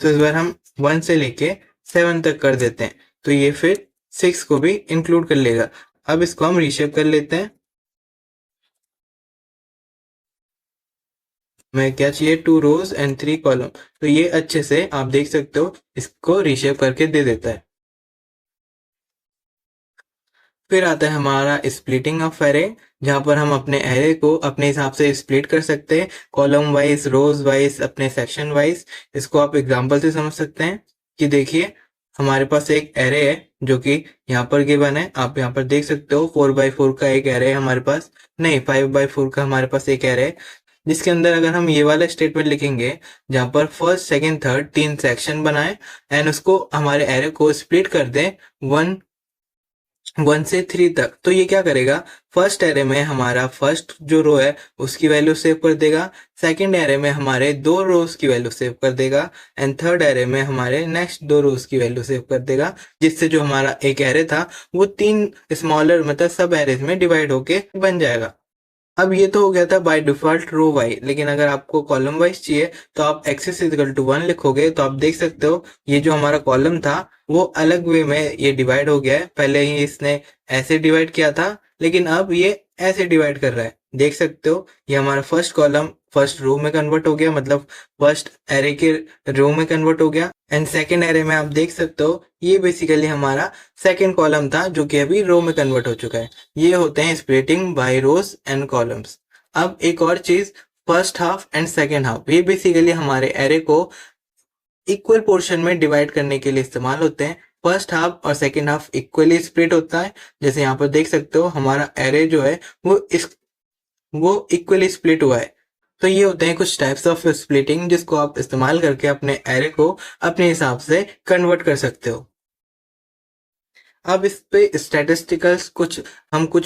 तो इस बार हम 1 से लेके 7 तक कर देते हैं, तो ये फिर 6 को भी इंक्लूड कर लेगा। अब इसको हम रीशेप कर लेते हैं। मैं क्या चाहिए, 2 रोज एंड 3 कॉलम, तो ये अच्छे से आप देख सकते हो इसको रीशेप करके दे देता है। फिर आता है हमारा स्प्लिटिंग ऑफ एरे, जहां पर हम अपने एरे को अपने हिसाब से स्प्लिट कर सकते हैं, कॉलम वाइज, रोज वाइज, अपने सेक्शन वाइज। इसको आप एग्जांपल से समझ सकते हैं कि देखिए हमारे पास एक एरे है जो कि यहाँ पर गिवन है, आप यहाँ पर देख सकते हो 4x4 का एक एरे है हमारे पास, नहीं 5x4 का हमारे पास एक एरे है, जिसके अंदर अगर हम ये वाला स्टेटमेंट लिखेंगे जहां पर फर्स्ट सेकंड थर्ड 3 सेक्शन बनाए एंड उसको हमारे एरे को स्प्लिट कर दें 1 से 3 तक, तो ये क्या करेगा, फर्स्ट एरे में हमारा फर्स्ट जो रो है उसकी वैल्यू सेव कर देगा, सेकंड एरे में हमारे 2 रोज की वैल्यू सेव कर देगा, एंड थर्ड एरे में हमारे नेक्स्ट 2 रोज की वैल्यू सेव कर देगा, जिससे जो हमारा एक एरे था वो 3 स्मॉलर मतलब सब एरेज में डिवाइड होके बन जाएगा। अब ये तो हो गया था बाय डिफॉल्ट रो वाइज, लेकिन अगर आपको कॉलम वाइज चाहिए तो आप एक्सेस इक्वल टू 1 लिखोगे, तो आप देख सकते हो ये जो हमारा कॉलम था वो अलग वे में ये डिवाइड हो गया है। पहले ही इसने ऐसे डिवाइड किया था, लेकिन अब ये ऐसे डिवाइड कर रहा है। देख सकते हो ये हमारा फर्स्ट कॉलम फर्स्ट रो में कन्वर्ट हो गया, मतलब फर्स्ट एरे के रो में कन्वर्ट हो गया, एंड सेकेंड एरे में आप देख सकते हो ये बेसिकली हमारा सेकेंड कॉलम था जो कि अभी रो में कन्वर्ट हो चुका है। ये होते हैं splitting by rows and columns. अब एक और चीज, first half and second half, ये बेसिकली हमारे एरे को इक्वल पोर्शन में डिवाइड करने के लिए इस्तेमाल होते हैं। फर्स्ट हाफ और सेकेंड हाफ इक्वली स्प्लिट होता है, जैसे यहाँ पर देख सकते हो हमारा एरे जो है वो इक्वली स्प्लिट हुआ है। तो ये होते हैं कुछ टाइप्स ऑफ स्प्लिटिंग जिसको आप इस्तेमाल करके अपने एरे को अपने हिसाब से कन्वर्ट कर सकते हो। अब इस पे स्टैटिस्टिकल्स कुछ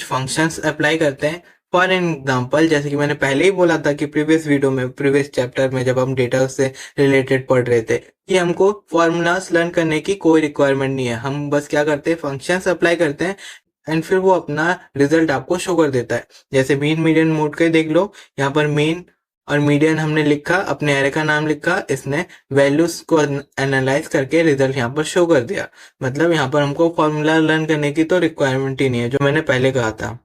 फंक्शंस अप्लाई करते हैं। फॉर एग्जाम्पल, जैसे कि मैंने पहले ही बोला था कि प्रीवियस वीडियो में, प्रीवियस चैप्टर में जब हम डेटा से रिलेटेड पढ़ रहे थे, कि हमको फॉर्मूलाज लर्न करने की कोई रिक्वायरमेंट नहीं है। हम बस क्या करते हैं, फंक्शंस अप्लाई करते हैं एंड फिर वो अपना रिजल्ट आपको शो कर देता है। जैसे मीन मीडियन मोड के देख लो, यहाँ पर मीन और मीडियन हमने लिखा, अपने एरे का नाम लिखा, इसने वैल्यूज को एनालाइज करके रिजल्ट यहाँ पर शो कर दिया। मतलब यहाँ पर हमको फॉर्मूला लर्न करने की तो रिक्वायरमेंट ही नहीं है, जो मैंने पहले कहा था।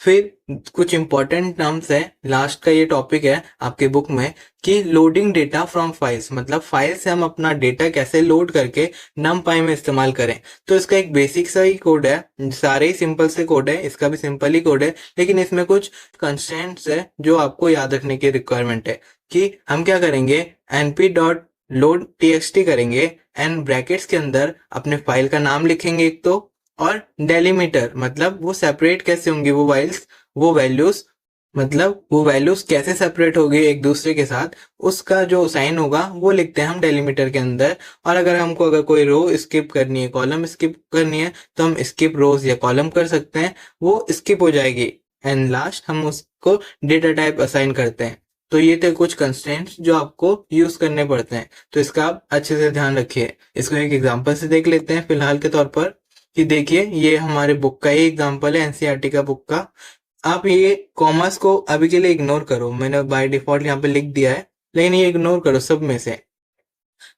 फिर कुछ इंपॉर्टेंट टर्म्स है, लास्ट का ये टॉपिक है आपके बुक में, कि लोडिंग डेटा फ्रॉम फाइल्स, मतलब फाइल से हम अपना डेटा कैसे लोड करके numpy में इस्तेमाल करें। तो इसका एक बेसिक सा ही कोड है, सारे ही सिंपल से कोड है, इसका भी सिंपल ही कोड है, लेकिन इसमें कुछ कंस्ट्रेंट्स है जो आपको याद रखने की रिक्वायरमेंट है। कि हम क्या करेंगे, np.load.txt करेंगे एंड ब्रैकेट्स के अंदर अपने फाइल का नाम लिखेंगे एक तो, और डेलीमीटर, मतलब वो सेपरेट कैसे होंगी वो वैल्यूज, मतलब वो वैल्यूज कैसे सेपरेट होगी एक दूसरे के साथ, उसका जो साइन होगा वो लिखते हैं हम डेलीमीटर के अंदर। और अगर कोई रो स्किप करनी है, कॉलम स्किप करनी है, तो हम स्किप रोज या कॉलम कर सकते हैं, वो स्किप हो जाएगी। एंड लास्ट हम उसको डेटा टाइप असाइन करते हैं। तो ये थे कुछ कंस्ट्रेंट्स जो आपको यूज करने पड़ते हैं, तो इसका आप अच्छे से ध्यान रखिए। इसको एक एग्जांपल से देख लेते हैं फिलहाल के तौर पर, कि देखिए ये हमारे बुक का ही एग्जांपल है, एनसीईआरटी का बुक का। आप ये कॉमर्स को अभी के लिए इग्नोर करो, मैंने बाय डिफॉल्ट यहाँ पे लिख दिया है, लेकिन ये इग्नोर करो सब में से।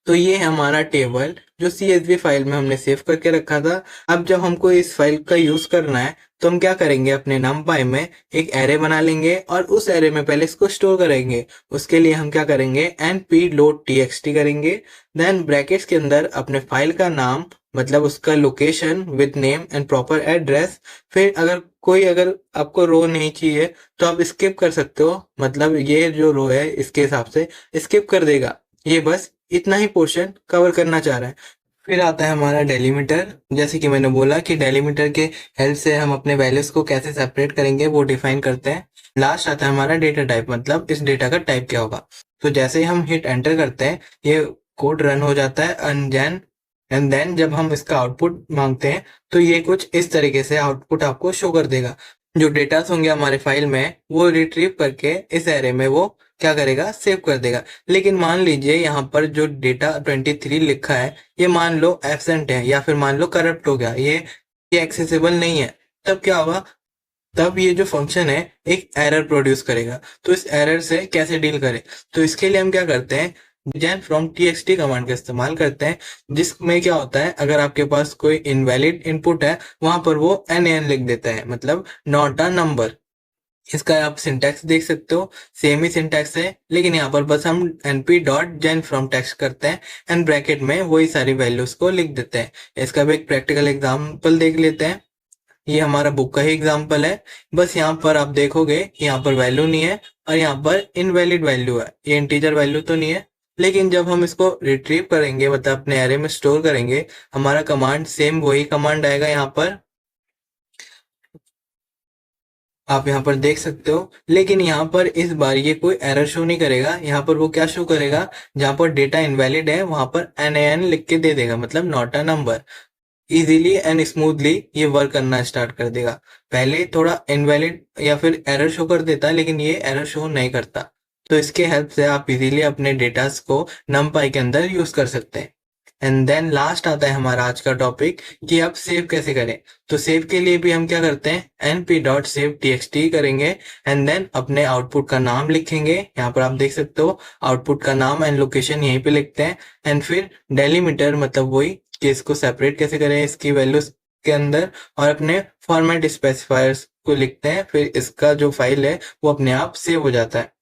तो ये है हमारा टेबल जो CSV फाइल में हमने सेव करके रखा था। अब जब हमको इस फाइल का यूज करना है तो हम क्या करेंगे, अपने numpy में एक एरे बना लेंगे और उस एरे में पहले इसको स्टोर करेंगे। उसके लिए हम क्या करेंगे, np.txt करेंगे, देन ब्रैकेट्स के अंदर अपने फाइल का नाम मतलब उसका location with name and proper address. फिर अगर आपको रो नहीं चाहिए तो आप स्किप कर सकते हो, मतलब ये जो रो है इसके हिसाब से स्किप कर देगा। ये बस इतना ही पोर्शन कवर करना चाह रहा है। फिर आता है हमारा डेलीमीटर। जैसे कि मैंने बोला कि डेलीमीटर के हेल्प से हम अपने वैल्यूज को कैसे सेपरेट करेंगे वो डिफाइन करते हैं। लास्ट आता है हमारा डेटा टाइप, मतलब इस डेटा का टाइप क्या होगा। तो जैसे ही हम हिट एंटर करते हैं ये कोड रन हो जाता है एंड देन जब हम इसका आउटपुट मांगते हैं तो ये कुछ इस तरीके से आउटपुट आपको शो कर देगा। जो डेटा होंगे हमारे फाइल में वो रिट्रीव करके इस एरे में वो क्या करेगा, सेव कर देगा। लेकिन मान लीजिए यहाँ पर जो डेटा 23 लिखा है ये मान लो एब्सेंट है या फिर मान लो करप्ट हो गया, ये एक्सेसिबल नहीं है, तब क्या होगा, तब ये जो फंक्शन है एक एरर प्रोड्यूस करेगा। तो इस एरर से कैसे डील करें, तो इसके लिए हम क्या करते हैं, जैन फ्रॉम txt कमांड का इस्तेमाल करते हैं, जिसमें क्या होता है अगर आपके पास कोई इनवैलिड इनपुट है वहां पर वो nan लिख देता है, मतलब नॉट अ नंबर। इसका आप सिंटैक्स देख सकते हो, सेम ही सिंटैक्स है, लेकिन यहाँ पर बस हम np.gen from text करते हैं एंड ब्रैकेट में वही सारी वैल्यूज को लिख देते हैं। इसका भी एक प्रैक्टिकल एग्जांपल देख लेते हैं। ये हमारा बुक का ही एग्जांपल है। बस यहाँ पर आप देखोगे यहाँ पर वैल्यू नहीं है और यहाँ पर इनवैलिड वैल्यू है, ये इंटीजर वैल्यू तो नहीं है। लेकिन जब हम इसको रिट्रीव करेंगे मतलब अपने एरे में स्टोर करेंगे, हमारा कमांड सेम वही कमांड आएगा। यहाँ पर आप यहाँ पर देख सकते हो, लेकिन यहाँ पर इस बार ये कोई एरर शो नहीं करेगा। यहाँ पर वो क्या शो करेगा, जहाँ पर डेटा इनवैलिड है वहां पर nan लिख के दे देगा, मतलब not a number. Easily and smoothly ये वर्क करना स्टार्ट कर देगा। पहले थोड़ा इनवैलिड या फिर एरर शो कर देता, लेकिन ये एरर शो नहीं करता। तो इसके हेल्प से आप इजीली अपने डेटास को numpy के अंदर यूज कर सकते हैं। एंड देन लास्ट आता है हमारा आज का टॉपिक कि आप सेव कैसे करें। तो सेव के लिए भी हम क्या करते हैं, np.savetxt करेंगे एंड देन अपने आउटपुट का नाम लिखेंगे। यहाँ पर आप देख सकते हो आउटपुट का नाम एंड लोकेशन यहीं पे लिखते हैं एंड फिर डेलीमीटर मतलब वही कि इसको सेपरेट कैसे करें इसकी वैल्यूज के अंदर, और अपने फॉर्मेट स्पेसिफायर्स को लिखते हैं। फिर इसका जो फाइल है वो अपने आप सेव हो जाता है।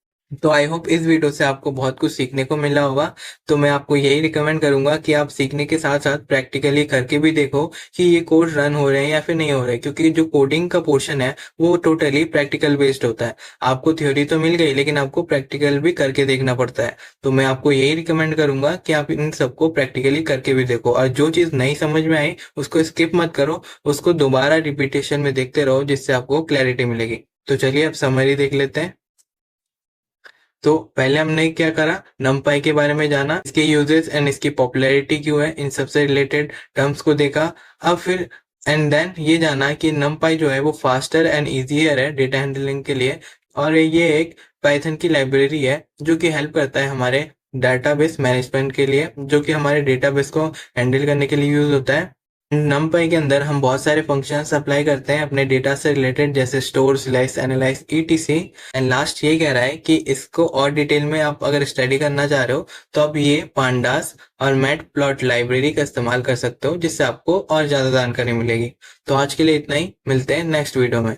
तो आई होप इस वीडियो से आपको बहुत कुछ सीखने को मिला होगा। तो मैं आपको यही रिकमेंड करूंगा कि आप सीखने के साथ साथ प्रैक्टिकली करके भी देखो कि ये कोड रन हो रहे हैं या फिर नहीं हो रहे, क्योंकि जो कोडिंग का पोर्शन है वो टोटली प्रैक्टिकल बेस्ड होता है। आपको थ्योरी तो मिल गई लेकिन आपको प्रैक्टिकल भी करके देखना पड़ता है। तो मैं आपको यही रिकमेंड करूंगा कि आप इन सबको प्रैक्टिकली करके भी देखो, और जो चीज नहीं समझ में आई उसको स्किप मत करो, उसको दोबारा रिपीटेशन में देखते रहो, जिससे आपको क्लैरिटी मिलेगी। तो चलिए अब समरी देख लेते हैं। तो पहले हमने क्या करा, numpy के बारे में जाना, इसके यूजेस एंड इसकी पॉपुलैरिटी क्यों है, इन सबसे रिलेटेड टर्म्स को देखा। अब फिर एंड देन ये जाना कि numpy जो है वो फास्टर एंड इजियर है डेटा हैंडलिंग के लिए, और ये एक पाइथन की लाइब्रेरी है जो कि हेल्प करता है हमारे डाटाबेस मैनेजमेंट के लिए, जो कि हमारे डेटाबेस को हैंडल करने के लिए यूज होता है। numpy के अंदर हम बहुत सारे फंक्शंस अप्लाई करते हैं अपने डेटा से रिलेटेड, जैसे store, slice, analyse, etc। And last ये कह रहा है कि इसको और डिटेल में आप अगर स्टडी करना चाह रहे हो तो आप ये पांडास और मैटप्लॉट लाइब्रेरी का इस्तेमाल कर सकते हो, जिससे आपको और ज्यादा जानकारी मिलेगी। तो आज के लिए इतना ही, मिलते हैं नेक्स्ट वीडियो में।